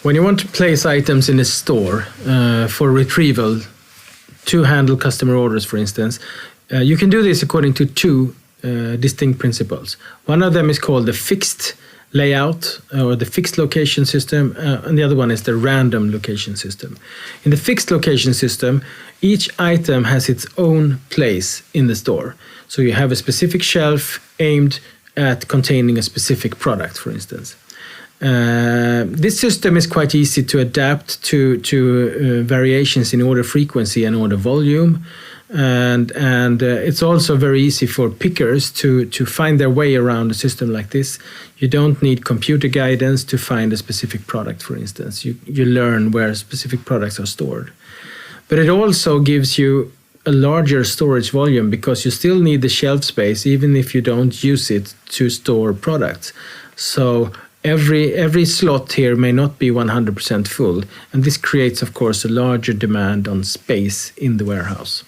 When you want to place items in a store for retrieval to handle customer orders, for instance, you can do this according to two distinct principles. One of them is called the fixed layout or the fixed location system, and the other one is the random location system. In the fixed location system, each item has its own place in the store. So you have a specific shelf aimed at containing a specific product, for instance. This system is quite easy to adapt to variations in order frequency and order volume. And it's also very easy for pickers to find their way around a system like this. You don't need computer guidance to find a specific product, for instance. You learn where specific products are stored. But it also gives you a larger storage volume because you still need the shelf space even if you don't use it to store products. So every slot here may not be 100% full, and this creates, of course, a larger demand on space in the warehouse.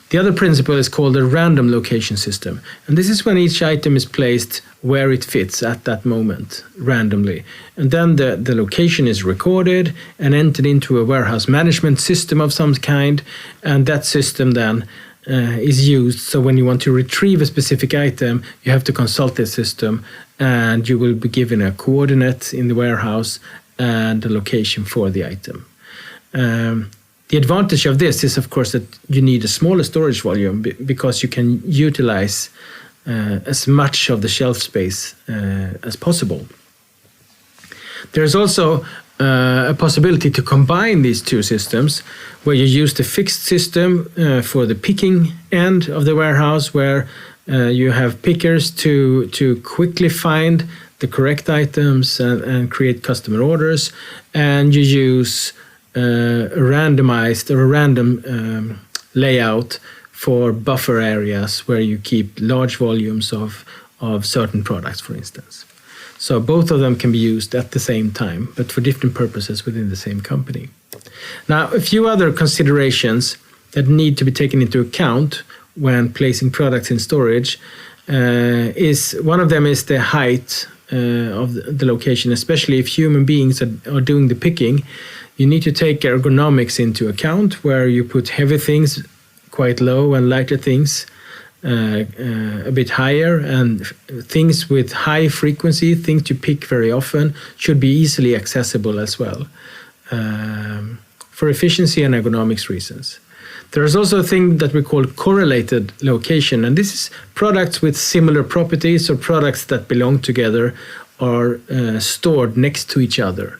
The other principle is called a random location system, and this is when each item is placed where it fits at that moment, randomly. And then the location is recorded and entered into a warehouse management system of some kind, and that system then is used. So when you want to retrieve a specific item, you have to consult this system, and you will be given a coordinate in the warehouse and a location for the item. The advantage of this is, of course, that you need a smaller storage volume because you can utilize as much of the shelf space as possible. There's also a possibility to combine these two systems, where you use the fixed system for the picking end of the warehouse, where you have pickers to quickly find the correct items and create customer orders, and you use a randomized or a random layout for buffer areas where you keep large volumes of certain products, for instance. So both of them can be used at the same time, but for different purposes within the same company. Now, a few other considerations that need to be taken into account when placing products in storage is one of them is the height of the location, especially if human beings are doing the picking. You need to take ergonomics into account, where you put heavy things quite low and lighter things a bit higher, and things with high frequency, things you pick very often, should be easily accessible as well, for efficiency and ergonomics reasons. There is also a thing that we call correlated location, and this is products with similar properties or products that belong together are stored next to each other.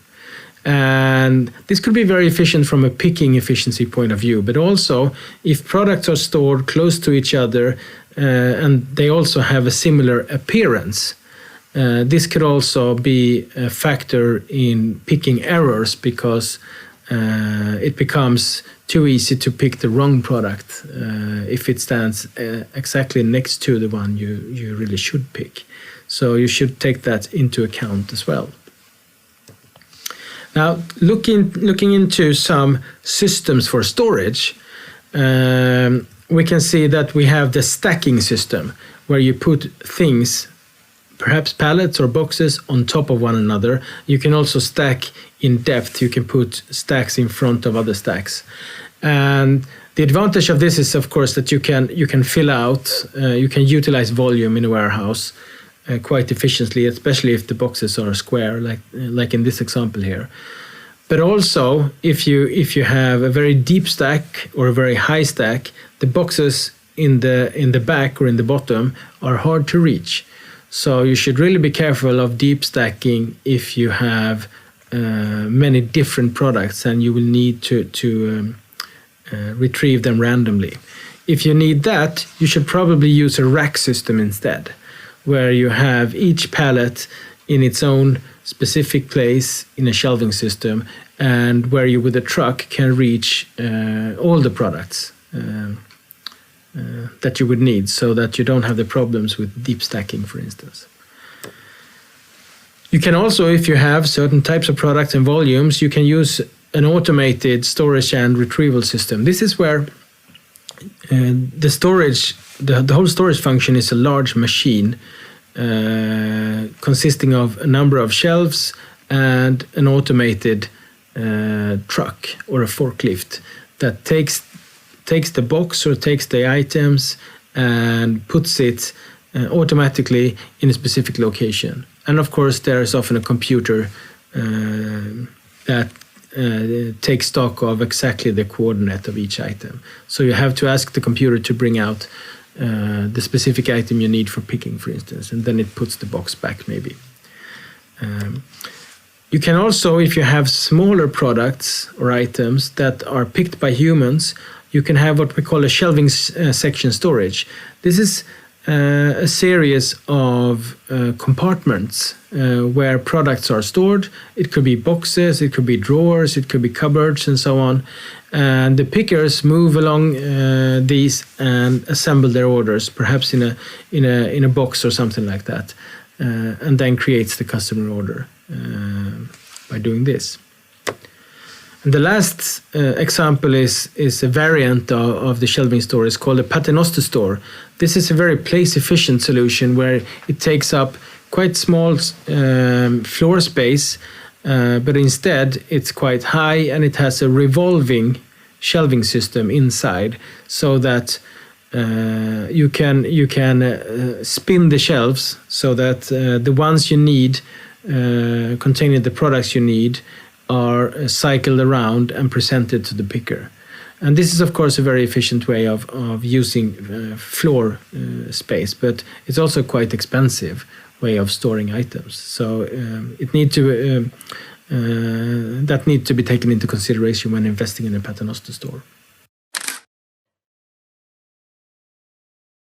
And this could be very efficient from a picking efficiency point of view, but also if products are stored close to each other and they also have a similar appearance, this could also be a factor in picking errors, because it becomes too easy to pick the wrong product if it stands exactly next to the one you really should pick. So you should take that into account as well. Now, looking into some systems for storage, we can see that we have the stacking system, where you put things, perhaps pallets or boxes, on top of one another. You can also stack in depth. You can put stacks in front of other stacks. And the advantage of this is, of course, that you can fill out, you can utilize volume in a warehouse quite efficiently, especially if the boxes are square, like in this example here. But also, if you have a very deep stack or a very high stack, the boxes in the back or in the bottom are hard to reach. So you should really be careful of deep stacking if you have many different products, and you will need to retrieve them randomly. If you need that, you should probably use a rack system instead, where you have each pallet in its own specific place in a shelving system, and where you with a truck can reach all the products that you would need, so that you don't have the problems with deep stacking, for instance. You can also, if you have certain types of products and volumes, you can use an automated storage and retrieval system. This is where the storage, the whole storage function is a large machine consisting of a number of shelves and an automated truck or a forklift that takes the box or takes the items and puts it automatically in a specific location. And of course, there is often a computer that takes stock of exactly the coordinate of each item. So you have to ask the computer to bring out the specific item you need for picking, for instance, and then it puts the box back maybe. You can also, if you have smaller products or items that are picked by humans, you can have what we call a shelving section storage. This is a series of compartments where products are stored. It could be boxes, it could be drawers, it could be cupboards, and so on. And the pickers move along these and assemble their orders, perhaps in a box or something like that, and then creates the customer order by doing this. And the last example is a variant of the shelving store. It's called a paternoster store. This is a very place-efficient solution where it takes up quite small floor space, but instead it's quite high and it has a revolving shelving system inside, so that you can spin the shelves so that the ones you need, containing the products you need, are cycled around and presented to the picker. And this is, of course, a very efficient way of using floor space, but it's also quite expensive way of storing items. So that need to be taken into consideration when investing in a paternoster store.